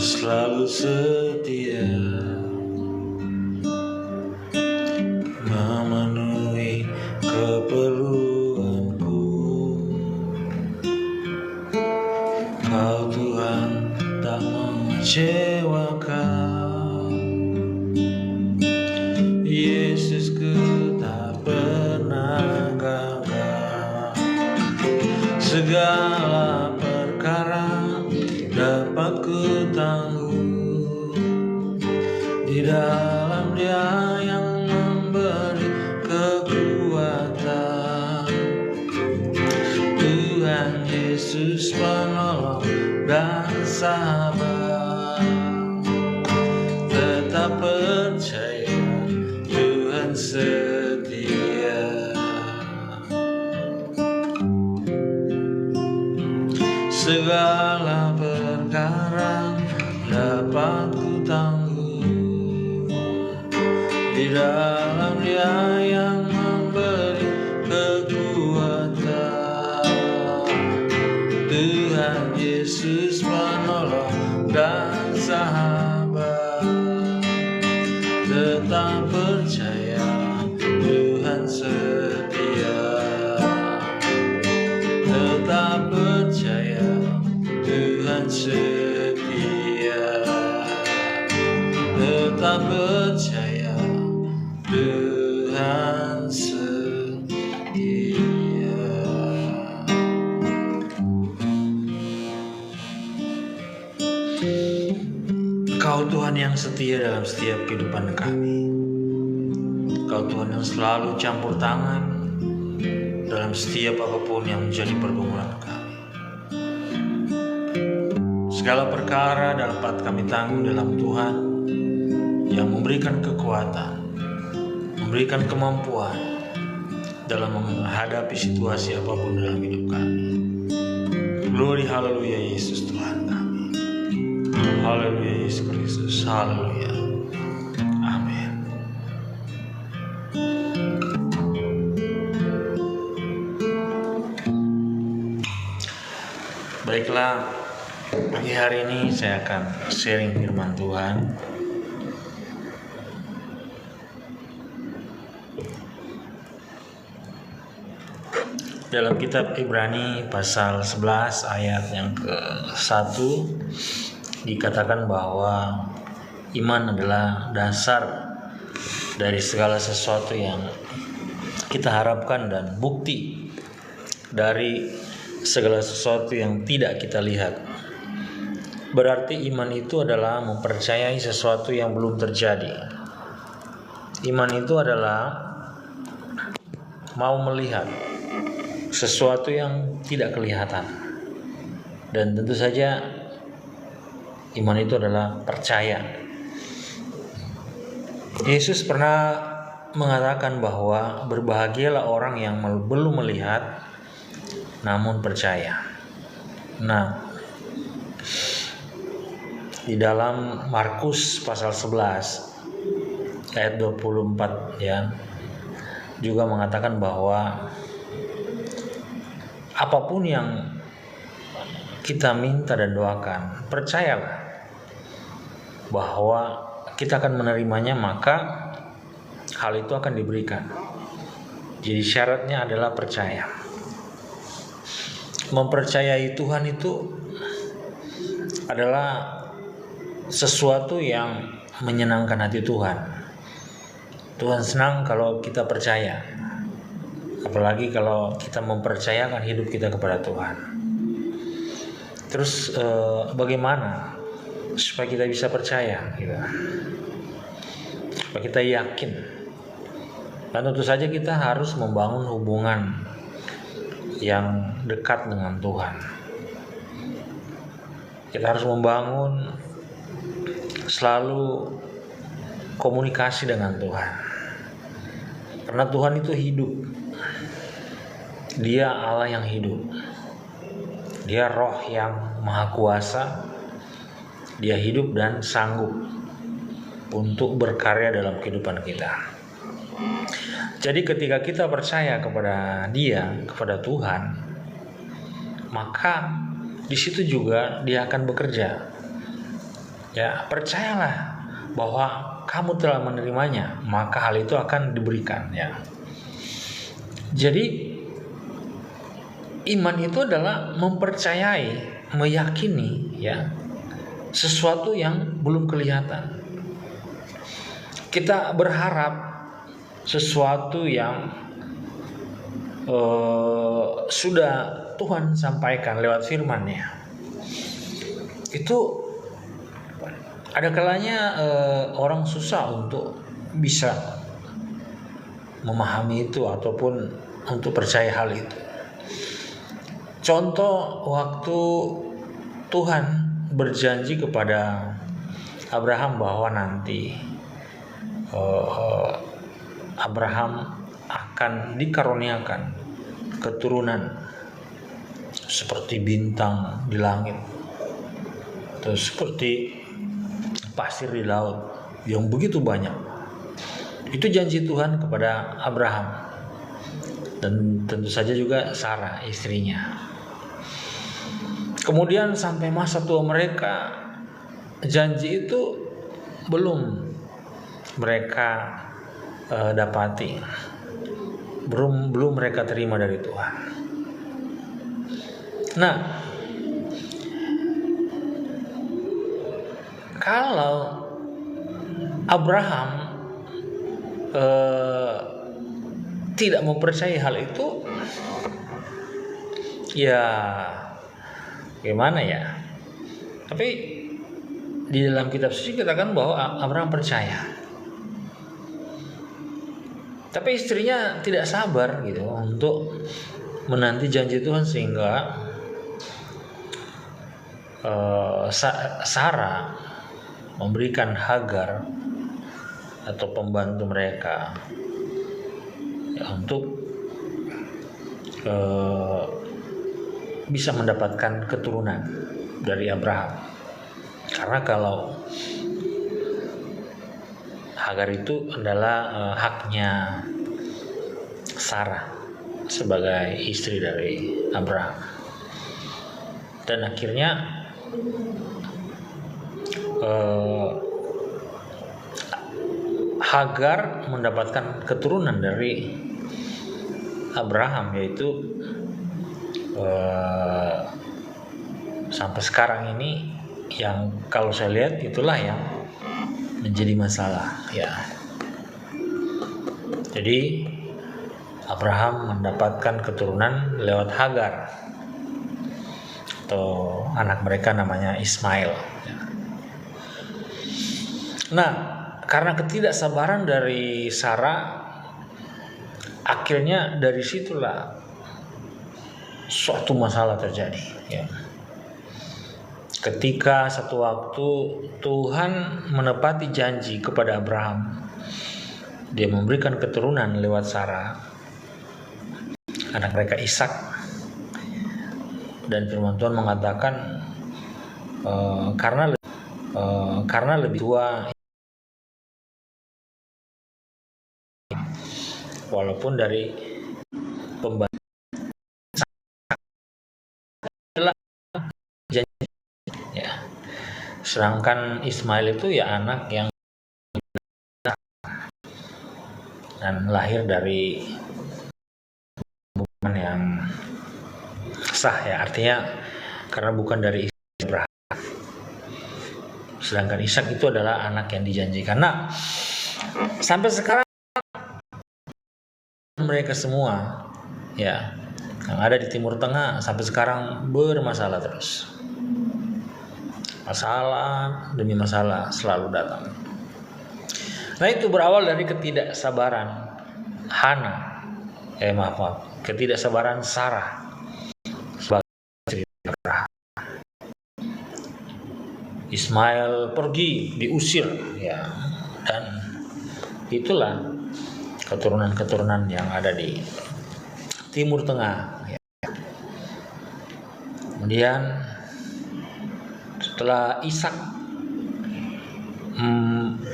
selalu setia memenuhi keperluanku. Kau Tuhan tak mengecewakan, Yesusku tak pernah gagal. Segala perkara dapat ku tangguh di dalam Dia yang memberi kekuatan. Tuhan Yesus penolong dan sahabat, tetap percaya Tuhan setia. Segala perkara dapat ku tangguh di dalam Dia yang memberi kekuatan. Tuhan Yesus penolong dan sahabat, tetap percaya Tuhan setia. Tetap percaya Tuhan setia. Tetap percaya Tuhan setia. Kau Tuhan yang setia dalam setiap kehidupan kami. Kau Tuhan yang selalu campur tangan dalam setiap apapun yang menjadi pergumulan kami. Segala perkara dapat kami tanggung dalam Tuhan yang memberikan kekuatan, memberikan kemampuan dalam menghadapi situasi apapun dalam hidup kami. Glory, haleluya Yesus Tuhan kami. Haleluya Yesus Kristus. Haleluya. Amin. Baiklah, pagi hari ini saya akan sharing firman Tuhan. Dalam kitab Ibrani pasal 11 ayat yang ke-1 dikatakan bahwa iman adalah dasar dari segala sesuatu yang kita harapkan dan bukti dari segala sesuatu yang tidak kita lihat. Berarti iman itu adalah mempercayai sesuatu yang belum terjadi. Iman itu adalah mau melihat sesuatu yang tidak kelihatan. Dan tentu saja iman itu adalah percaya. Yesus pernah mengatakan bahwa berbahagialah orang yang belum melihat namun percaya. Nah, di dalam Markus pasal 11 ayat 24 ya, juga mengatakan bahwa apapun yang kita minta dan doakan, percayalah bahwa kita akan menerimanya, maka hal itu akan diberikan. Jadi syaratnya adalah percaya. Mempercayai Tuhan itu adalah sesuatu yang menyenangkan hati Tuhan. Tuhan senang kalau kita percaya, apalagi kalau kita mempercayakan hidup kita kepada Tuhan. Terus bagaimana supaya kita bisa percaya gitu? Supaya kita yakin. Dan tentu saja kita harus membangun hubungan yang dekat dengan Tuhan. Kita harus membangun selalu komunikasi dengan Tuhan. Karena Tuhan itu hidup. Dia Allah yang hidup. Dia Roh yang Maha Kuasa. Dia hidup dan sanggup untuk berkarya dalam kehidupan kita. Jadi ketika kita percaya kepada Dia, kepada Tuhan, maka di situ juga Dia akan bekerja. Ya, percayalah bahwa kamu telah menerimanya, maka hal itu akan diberikan, ya. Jadi iman itu adalah mempercayai, meyakini, ya, sesuatu yang belum kelihatan. Kita berharap sesuatu yang sudah Tuhan sampaikan lewat firman-Nya. Itu ada kalanya orang susah untuk bisa memahami itu ataupun untuk percaya hal itu. Contoh waktu Tuhan berjanji kepada Abraham bahwa nanti Abraham akan dikaruniakan keturunan seperti bintang di langit, terus seperti pasir di laut yang begitu banyak. Itu janji Tuhan kepada Abraham, dan tentu saja juga Sarah istrinya. Kemudian sampai masa tua mereka, janji itu belum mereka dapati, belum mereka terima dari Tuhan. Nah, kalau Abraham tidak mempercayai hal itu, ya gimana ya? Tapi di dalam kitab suci dikatakan bahwa Abraham percaya. Tapi istrinya tidak sabar gitu untuk menanti janji Tuhan, sehingga Sarah memberikan Hagar atau pembantu mereka, ya, untuk bisa mendapatkan keturunan dari Abraham. Karena kalau Hagar itu adalah haknya Sarah sebagai istri dari Abraham. Dan akhirnya Hagar mendapatkan keturunan dari Abraham, yaitu sampai sekarang ini yang kalau saya lihat itulah yang menjadi masalah, ya. Jadi Abraham mendapatkan keturunan lewat Hagar, atau anak mereka namanya Ismail. Nah, karena ketidaksabaran dari Sarah, akhirnya dari situlah suatu masalah terjadi, ya. Ketika satu waktu Tuhan menepati janji kepada Abraham, Dia memberikan keturunan lewat Sarah, anak mereka Ishak. Dan firman Tuhan mengatakan karena lebih tua, walaupun dari pembantu, adalah janji, ya. Sedangkan Ismail itu ya anak yang dan lahir dari hubungan yang sah, ya, artinya karena bukan dari Abraham. Sedangkan Ishak itu adalah anak yang dijanjikan. Nah, sampai sekarang mereka semua, ya, yang ada di Timur Tengah sampai sekarang bermasalah terus. Masalah demi masalah selalu datang. Nah, itu berawal dari ketidaksabaran ketidaksabaran Sarah sebagai istri Abraham. Ismail pergi, diusir, ya, dan itulah keturunan-keturunan yang ada di Timur Tengah, ya. Kemudian setelah Ishak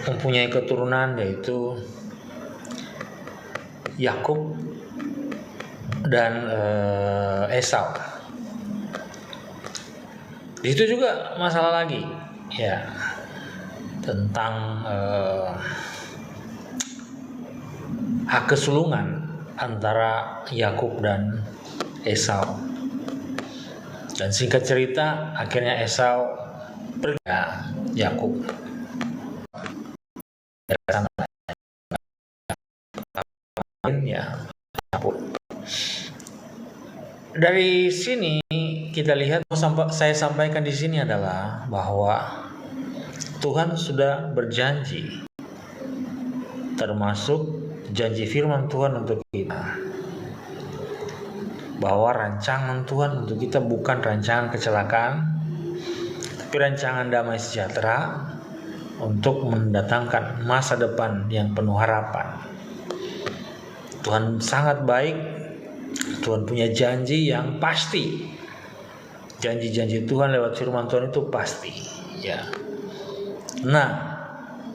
mempunyai keturunan, yaitu Yakub dan Esau. Itu juga masalah lagi, ya. tentang hak kesulungan antara Yakub dan Esau. Dan singkat cerita, akhirnya Esau pergi ke Yakub. Ya, dari sini kita lihat, saya sampaikan di sini adalah bahwa Tuhan sudah berjanji, termasuk janji firman Tuhan untuk kita, bahwa rancangan Tuhan untuk kita bukan rancangan kecelakaan, tapi rancangan damai sejahtera untuk mendatangkan masa depan yang penuh harapan. Tuhan sangat baik. Tuhan punya janji yang pasti. Janji-janji Tuhan lewat firman Tuhan itu pasti, ya. Nah,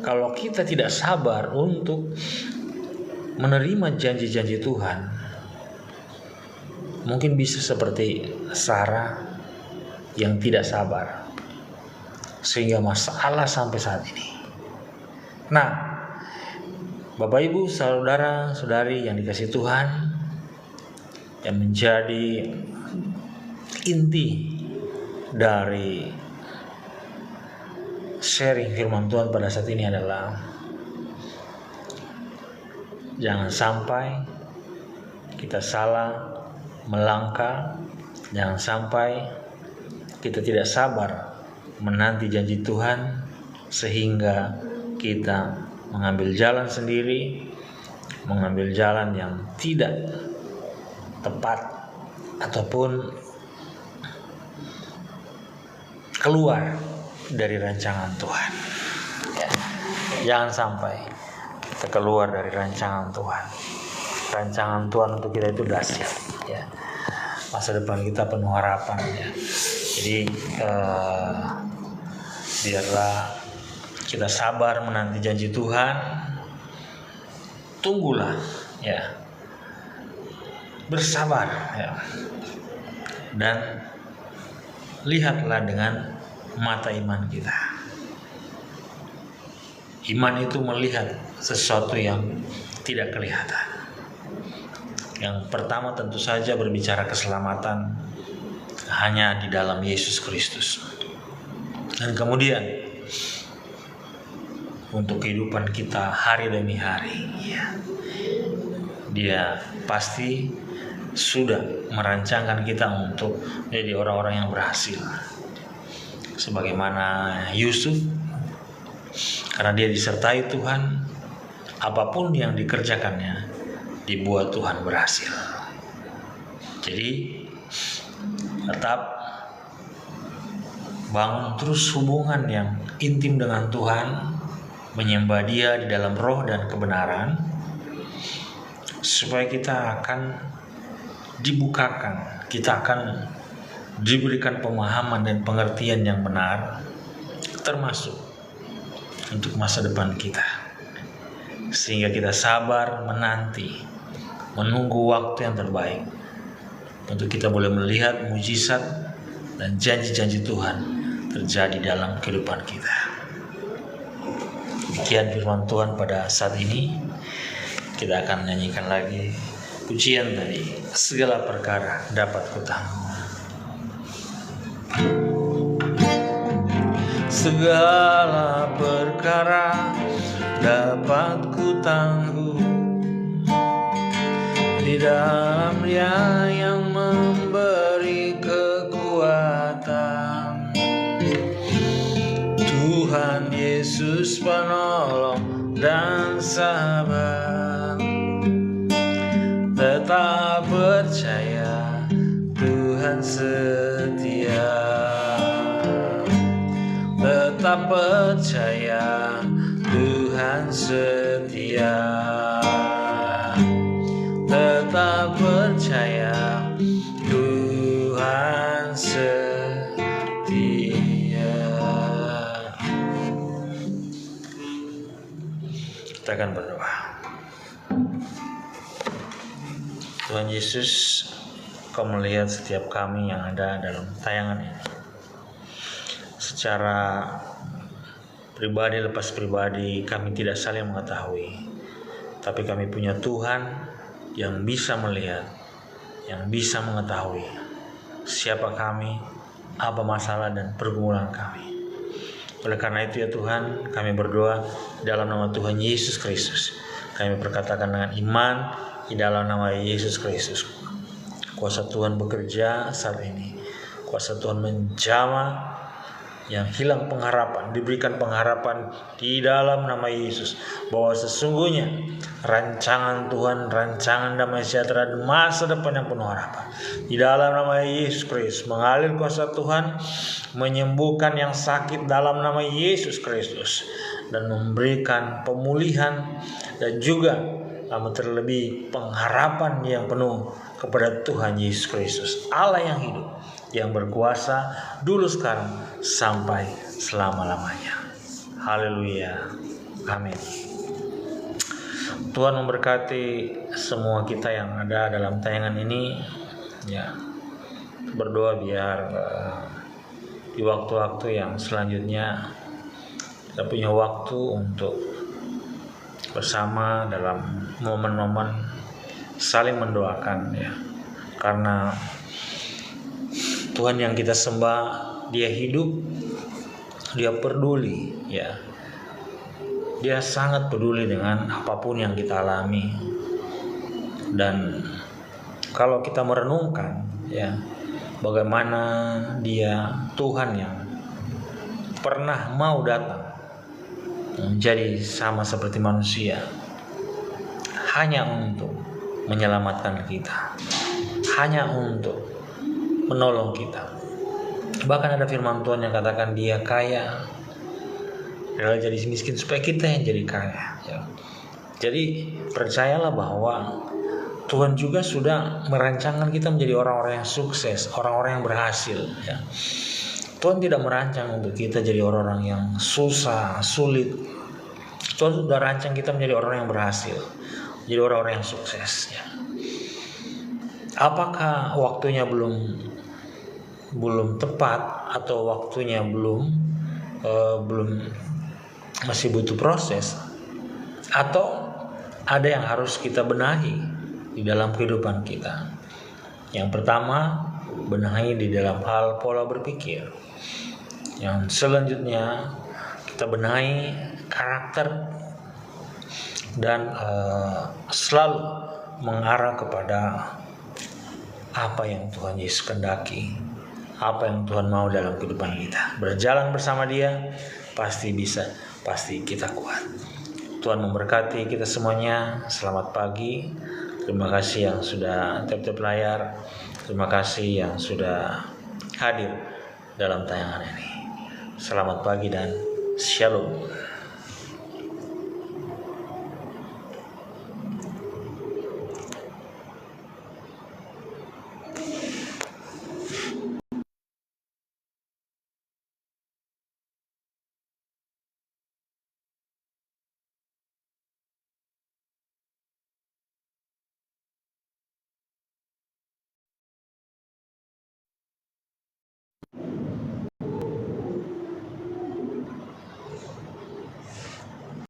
kalau kita tidak sabar untuk menerima janji-janji Tuhan, mungkin bisa seperti Sarah yang tidak sabar, sehingga masalah sampai saat ini. Nah, Bapak Ibu, saudara-saudari yang dikasihi Tuhan, yang menjadi inti dari sharing firman Tuhan pada saat ini adalah jangan sampai kita salah melangkah, jangan sampai kita tidak sabar menanti janji Tuhan sehingga kita mengambil jalan sendiri, mengambil jalan yang tidak tepat ataupun keluar dari rancangan Tuhan. Ya, jangan sampai kita keluar dari rancangan Tuhan. Rancangan Tuhan untuk kita itu dahsyat, ya. Masa depan kita penuh harapan, ya. Jadi biarlah kita sabar menanti janji Tuhan. Tunggulah, ya. Bersabar, ya. Dan lihatlah dengan mata iman kita. Iman itu melihat sesuatu yang tidak kelihatan. Yang pertama tentu saja berbicara keselamatan hanya di dalam Yesus Kristus. Dan kemudian untuk kehidupan kita hari demi hari, ya. Dia pasti sudah merancangkan kita untuk menjadi orang-orang yang berhasil. Sebagaimana Yusuf, karena dia disertai Tuhan, apapun yang dikerjakannya dibuat Tuhan berhasil. Jadi tetap bangun terus hubungan yang intim dengan Tuhan, menyembah Dia di dalam roh dan kebenaran, supaya kita akan dibukakan, kita akan diberikan pemahaman dan pengertian yang benar, termasuk untuk masa depan kita, sehingga kita sabar menanti, menunggu waktu yang terbaik untuk kita boleh melihat mujizat dan janji-janji Tuhan terjadi dalam kehidupan kita. Demikian firman Tuhan pada saat ini. Kita akan nyanyikan lagi pujian tadi, segala perkara dapat kutanggung. Segala perkara dapat kutanggung di dalam Dia yang memberi kekuatan. Tuhan Yesus penolong dan sahabat, tetap percaya Tuhan setia. Tetap percaya Tuhan setia. Tetap percaya Tuhan setia. Kita akan berdoa. Tuhan Yesus, Kau melihat setiap kami yang ada dalam tayangan ini. Secara pribadi lepas pribadi kami tidak saling mengetahui, tapi kami punya Tuhan yang bisa melihat, yang bisa mengetahui siapa kami, apa masalah dan pergumulan kami. Oleh karena itu ya Tuhan, kami berdoa dalam nama Tuhan Yesus Kristus. Kami berkatakan dengan iman di dalam nama Yesus Kristus. Kuasa Tuhan bekerja saat ini. Kuasa Tuhan menjamah yang hilang pengharapan, diberikan pengharapan di dalam nama Yesus, bahwa sesungguhnya rancangan Tuhan, rancangan damai sejahtera dan masa depan yang penuh harapan di dalam nama Yesus Kristus. Mengalir kuasa Tuhan menyembuhkan yang sakit dalam nama Yesus Kristus dan memberikan pemulihan dan juga terlebih pengharapan yang penuh kepada Tuhan Yesus Kristus, Allah yang hidup, yang berkuasa dulu, sekarang, sampai selama-lamanya. Haleluya. Amin. Tuhan memberkati semua kita yang ada dalam tayangan ini. Ya, berdoa biar di waktu-waktu yang selanjutnya kita punya waktu untuk bersama dalam momen-momen saling mendoakan, ya. Karena Tuhan yang kita sembah, Dia hidup, Dia peduli, ya. Dia sangat peduli dengan apapun yang kita alami. Dan kalau kita merenungkan, ya, bagaimana Dia Tuhan yang pernah mau datang menjadi sama seperti manusia hanya untuk menyelamatkan kita, hanya untuk menolong kita. Bahkan ada firman Tuhan yang katakan Dia kaya, rela jadi miskin supaya kita yang jadi kaya, ya. Jadi percayalah bahwa Tuhan juga sudah merancangkan kita menjadi orang-orang yang sukses, orang-orang yang berhasil, ya. Tuhan tidak merancang untuk kita jadi orang-orang yang susah, sulit. Tuhan sudah rancang kita menjadi orang yang berhasil, jadi orang-orang yang sukses, ya. Apakah waktunya belum tepat atau waktunya belum masih butuh proses, atau ada yang harus kita benahi di dalam kehidupan kita? Yang pertama, benahi di dalam hal pola berpikir. Yang selanjutnya, kita benahi karakter dan selalu mengarah kepada apa yang Tuhan Yesus kehendaki, apa yang Tuhan mau dalam kehidupan kita. Berjalan bersama Dia, pasti bisa, pasti kita kuat. Tuhan memberkati kita semuanya. Selamat pagi. Terima kasih yang sudah tap-tap layar. Terima kasih yang sudah hadir dalam tayangan ini. Selamat pagi dan shalom.